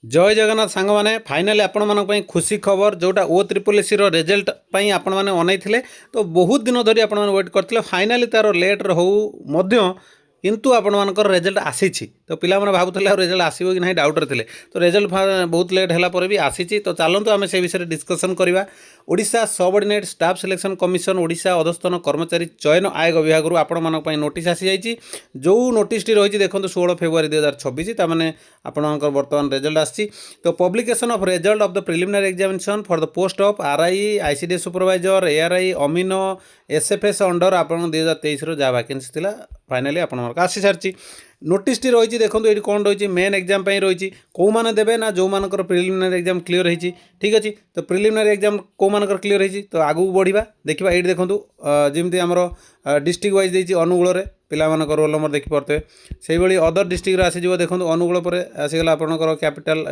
जय जगन्नाथ सांग मैंने फाइनाली आपण मानी खुशी खबर जोटा OSSC रिजल्ट आपण मैंने अनई तो बहुत दिन धरी आपण वेट करते फाइनाली तार लेट्रे हो किंतु आपण मानकर रिजल्ट आसी तो पिला माने भाबुतले रिजल्ट आसीबो कि नहीं डाउट रे तो रिजल्ट बहुत लेट हैला पर भी आसी तो चलतु आम से विषय डिस्कसन करवा। Odisha subordinate staff selection commission Odisha अधस्थन कर्मचारी चयन आयोग विभाग आपण मानक नोटिस आसी जाइए जो नोटिस रही देखो 16 फेब्रुआरी 2026 ताने आपणकर बर्तमान रिजल्ट आसी तो publication of result of the preliminary examination for the post of RI ICDS supervisor ARI amino SFS under आप 2023 जहाँ वैकेंसी थी फाइनाली आप आसी सारी नोटिस टी रही देखो ये कौन रही मेन एग्जाम रही कौ मैंने देवे ना जो मानकर प्रिलिमिनरी एग्जाम क्लीयर होती ठीक अच्छे तो प्रिलिमिनरी एग्जाम कौ मानकर क्लीयर होती तो आगू बढ़ा देखा ये देखो जमी आमर डिस्ट्रिक्ट वाइज देती अनुगुल पिला रोल नंबर देखिपे से भाई अदर डिस्ट्रिक्ट आसीज देखो अनुगुल पर आसीगला आपंकर कैपिटाल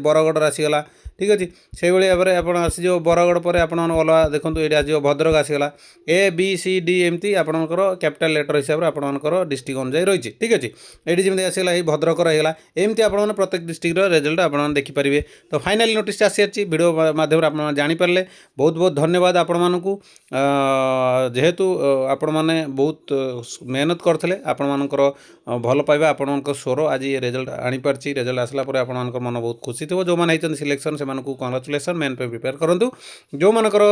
बरगढ़ आसीगला ठीक अच्छे से भाव में आप आसीज बरगढ़ पर आप अलग देखो ये आस भद्रक आसीगला ABCD एमती आपंकर कैपिटाल लेटर हिसाब से आपंकर डिस्ट्रिक्ट अनुसार रही ठीक अच्छे ये जमी आसगला ये भद्रक रहीगला एमती आप प्रत्येक डिस्ट्रिक्ट रिजल्ट आप देखिपारे तो फाइनाली नोटिस आसी सारी वीडियो माध्यम आप जानीपारे बहुत बहुत धन्यवाद आपण मानू जेहेतु आपण मैंने बहुत मेहनत करते आपण मानकर भल पाइबा आपण स्वर आज ये रिजल्ट आनीपारी रिजल्ट आसला आप मन बहुत खुशी थो जो मैंने सिलेक्शन से कंग्राचुलेसन मेन पे प्रिपेयर करूँ जो मानकर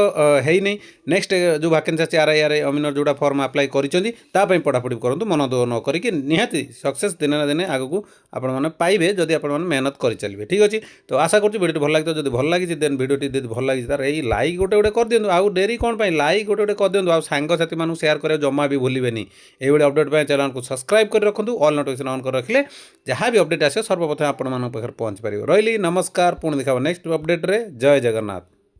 है नहीं नेक्स्ट जो वैकेंसी अच्छी RI अमीनर जोड़ा फॉर्म अप्लाई कर पढ़ापढ़ी करूँ मन दो न करी निहाती सक्सेस दिने ना दिने आगू आपण मैंने पाइबे जदि आपण मैंने मेहनत कर चलिए ठीक अच्छे तो आशा करूँ वीडियो भल लगे जब भल लगी देन वीडियो भल लगी तार यही लाइक गोटे गोटे कर दिखाँ आउ डेरी कौन लाइक गोटे गोटे कर दिखाँ आउ सांगसाथी मानू शेयर कर जमा भी भूलें ये अपडेट पर चैनल को सब्सक्राइब कर रखुद ऑल नोटिफिकेशन ऑन कर रखिले जहाँ भी अपडेट आसे सर्वप्रथम आपण पाखे पहुँच पार रही नमस्कार पुणी देखा नेक्स्ट अपडेट रे जय जगन्नाथ।